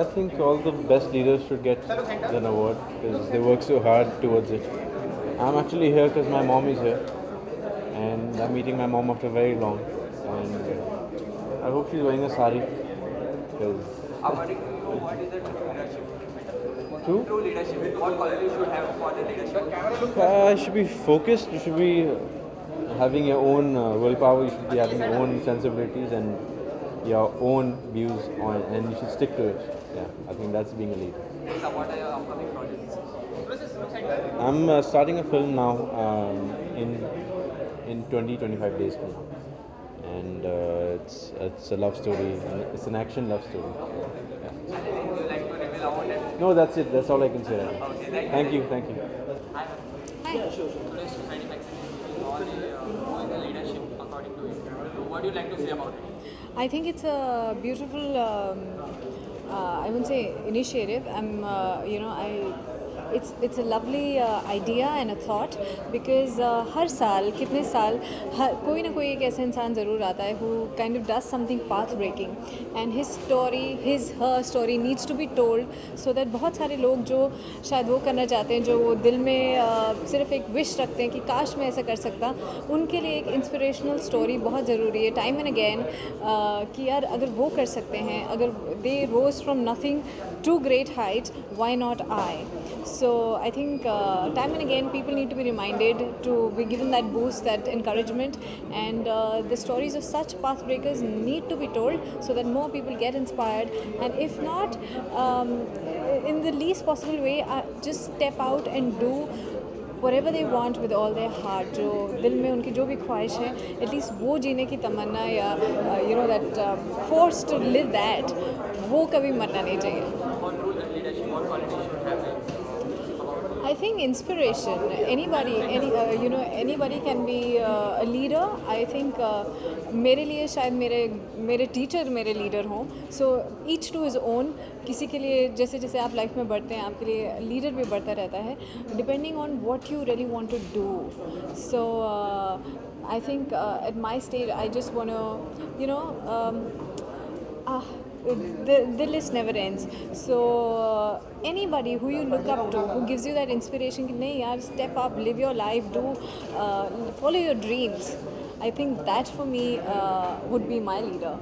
I think all the best leaders should get an award because they work so hard towards it. I'm actually here because my mom is here, and I'm meeting my mom after very long. And I hope she's wearing a sari because According to you, what is the true leadership? True? True leadership. What qualities should have for the leadership? you should be focused. You should be having your own willpower. You should be having your own sensibilities and your own views on, and you should stick to it. Yeah, I think that's being a leader. So what are your upcoming projects? I'm starting a film now in 20-25 days from now, and it's a love story. And it's an action love story. Yeah. Anything you like to reveal about it? No, that's it. That's all I can say right now. Okay, Thank you. Thank you. Hi. Today's society vaccine all who is the leadership according to you. So what do you like to say about it? I think it's a beautiful, I wouldn't say initiative. It's a lovely idea and a thought because हर साल कितने साल कोई ना कोई एक ऐसा इंसान ज़रूर आता है who kind of does something path breaking and her story needs to be told so that बहुत सारे लोग जो शायद वो करना चाहते हैं जो वो दिल में सिर्फ एक विश रखते हैं कि काश मैं ऐसा कर सकता उनके लिए एक इंस्पिरेशनल स्टोरी बहुत ज़रूरी है टाइम एंड अगेन कि यार अगर वो कर सकते हैं अगर they rose from nothing to great height why not I So I think time and again people need to be reminded to be given that boost, that encouragement, and the stories of such path breakers need to be told so that more people get inspired. And if not, in the least possible way, just step out and do whatever they want with all their heart. जो दिल में उनकी जो भी ख्वाहिश है, at least वो जीने की तमन्ना या that force to live that, वो कभी मरना नहीं चाहिए. On true leadership, what qualities should have? I think inspiration. Anybody can be a leader. I think मेरे लिए शायद मेरे टीचर मेरे लीडर हों. So each to his own. किसी के लिए जैसे जैसे आप लाइफ में बढ़ते हैं आपके लिए लीडर भी बढ़ता रहता है. Depending on what you really want to do. So I think at my stage I just want to the list never ends. So anybody who you look up to, who gives you that inspiration कि नहीं यार step up, live your life, follow your dreams. I think that for me would be my leader.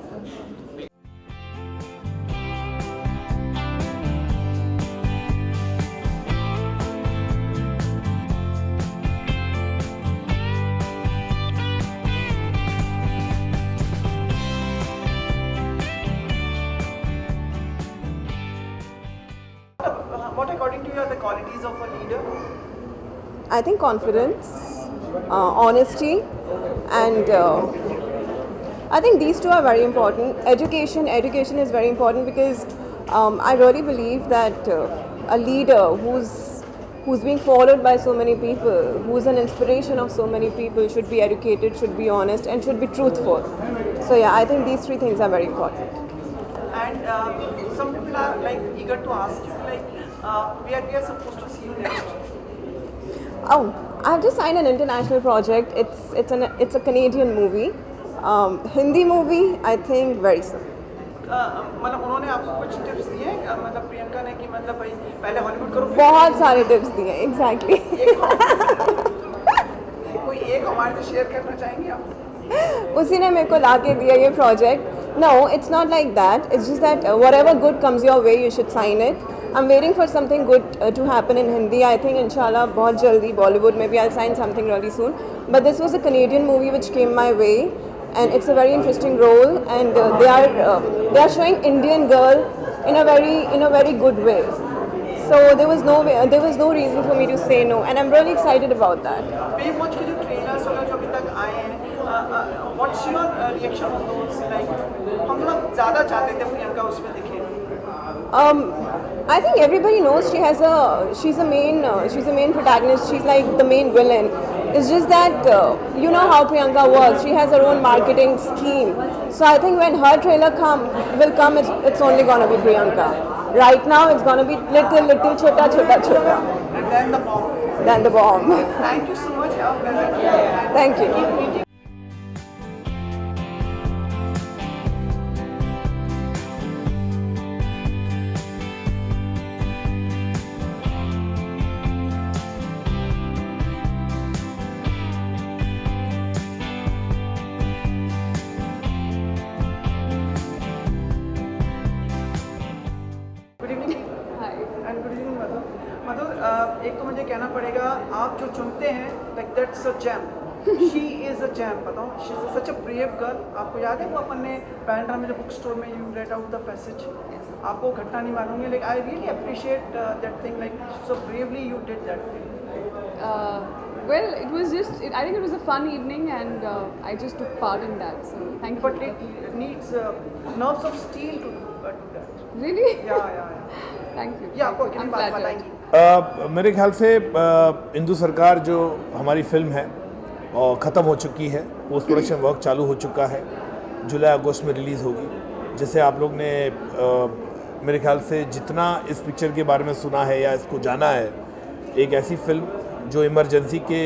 What according to you are the qualities of a leader? I think confidence, honesty, and I think these two are very important. Education is very important because I really believe that a leader who's being followed by so many people, who's an inspiration of so many people, should be educated, should be honest, and should be truthful. So yeah, I think these three things are very important. And some people are like eager to ask you where we are supposed to see you next. Oh, I've just signed an international project. It's a Canadian movie, Hindi movie. I think very soon. मतलब उन्होंने आपको कुछ tips दिए मतलब प्रियंका ने कि मतलब भाई पहले हॉलीवुड करो बहुत सारे टिप्स दिए exactly. कोई एक हमारे से शेयर करना चाहेंगे आप? उसी ने मेरे को ला के दिया ये project. No, it's not like that. It's just that whatever good comes your way, you should sign it. I'm waiting for something good to happen in Hindi. I think inshallah बहुत जल्दी Bollywood maybe I'll sign something really soon. But this was a Canadian movie which came my way, and it's a very interesting role. And they are showing Indian girl in a very good way. So there was no reason for me to say no, and I'm really excited about that. Baywatch के जो trailers वगैरह जो अभी तक आए हैं, what's your reaction on those? Like हम थोड़ा ज़्यादा चाहते थे प्रियंका उसमें दिखे. I think everybody knows she's a main protagonist. She's like the main villain. It's just that you know how Priyanka works. She has her own marketing scheme. So I think when her trailer will come, it's only gonna be Priyanka. Right now, it's gonna be little chota. And then the bomb. Then the bomb. Thank you so much. Thank you. एक तो मुझे कहना पड़ेगा, आप जो चुनते हैं like that's a gem, she is a gem, बताओ, she is such a brave girl. आपको याद है वो अपन ने पैंड्रा में जो बुक स्टोर में you read out the passage, आपको घटना नहीं मालूम है, like I really appreciate that thing, like so bravely you did that thing. Well, it was just, I think it was a fun evening and I just took part in that. So thank you. But it needs nerves of steel to do that. Really? Yeah. Thank you. Yeah, आपको अकेली I'm बात flattered. बताएंगी। मेरे ख्याल से हिंदू सरकार जो हमारी फिल्म है और ख़त्म हो चुकी है, पोस्ट प्रोडक्शन वर्क चालू हो चुका है, जुलाई अगस्त में रिलीज़ होगी। जैसे आप लोग ने मेरे ख्याल से जितना इस पिक्चर के बारे में सुना है या इसको जाना है, एक ऐसी फिल्म जो इमरजेंसी के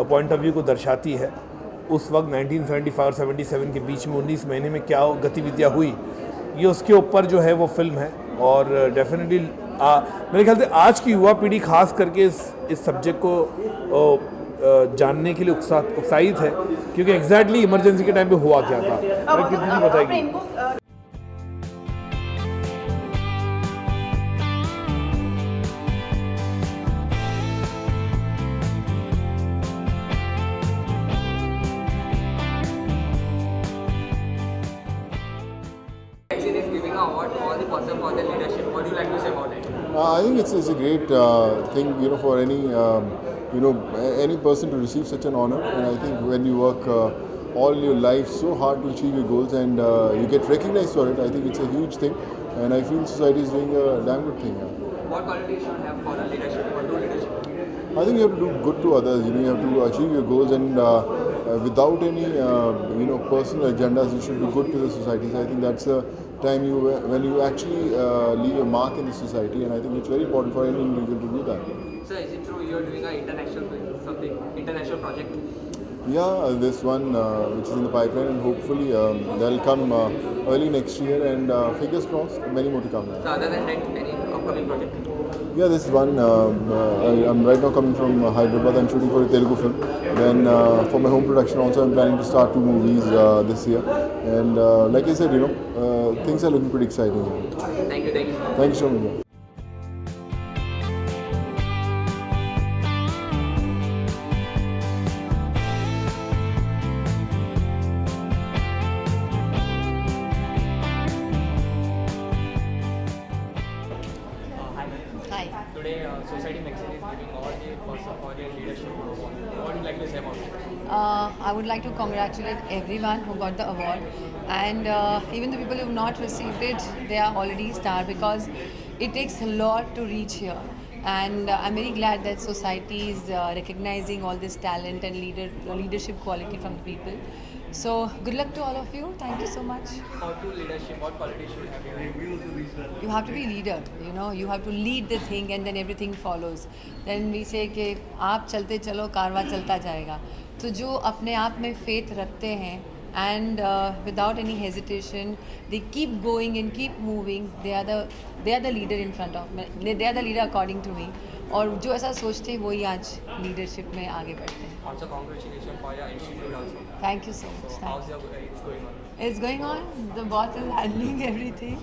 पॉइंट ऑफ व्यू को दर्शाती है। उस वक्त 1975 और 77 के बीच में 19 महीने में क्या गतिविधियाँ हुई, ये उसके ऊपर जो है वो फिल्म है। और डेफिनेटली मेरे ख्याल से आज की युवा पीढ़ी खास करके इस सब्जेक्ट को जानने के लिए उत्साहित है, क्योंकि एग्जैक्टली इमरजेंसी के टाइम पे हुआ क्या था। मैं कितनी बताएगी। Magazine is giving an award for the person for their leadership. What do you like to say about it? I think it's a great thing, for any any person to receive such an honor. And I think when you work all your life so hard to achieve your goals and you get recognized for it, I think it's a huge thing. And I feel society is doing a damn good thing. What qualities should have for a leadership or do leadership? I think you have to do good to others. You have to achieve your goals and without any personal agendas, you should do good to the society. So I think that's the time when you actually leave a mark in the society, and I think it's very important for any individual to do that. So is it true you're doing an international project? Yeah, this one which is in the pipeline, and hopefully that'll come early next year, and fingers crossed, many more to come. So other than that, any upcoming project? Yeah, this one, I'm right now coming from Hyderabad. I'm shooting for a Telugu film. Then for my home production also, I'm planning to start 2 movies this year. And like I said, things are looking pretty exciting. Thank you. Thank you so much. Hi. Today, Society Magazine is giving all the person for their leadership award. What would you like to say about it? I would like to congratulate everyone who got the award, and even the people who have not received it, they are already star, because it takes a lot to reach here. And I'm very glad that society is recognizing all this talent and leadership quality from the people. So good luck to all of you. Thank you so much. How to leadership? What qualities should have you? You have to be leader, you have to lead the thing and then everything follows. Then we say कि आप चलते चलो कारवां चलता जाएगा। तो जो अपने आप में faith रखते हैं and without any hesitation they keep going and keep moving, they are the leader in front of me, they are the leader according to me. और जो ऐसा सोचते हैं वही आज लीडरशिप में आगे बढ़ते हैं. Also, congratulations for your institute also. Thank you so much. How's it's going on? It's going on. The boss is handling everything,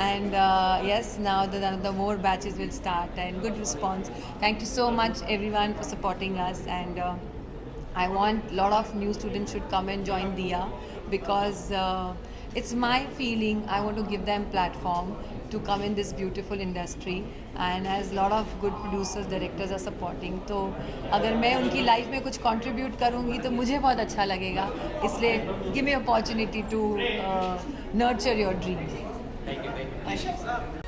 and yes, now the more batches will start, and good response. Thank you so much, everyone, for supporting us, and I want a lot of new students should come and join DIA, because it's my feeling. I want to give them platform to come in this beautiful industry, and as a lot of good producers, directors are supporting, तो अगर मैं उनकी life में कुछ contribute करूँगी तो मुझे बहुत अच्छा लगेगा. इसलिए give me opportunity to nurture your dream. Thank you. Thank you.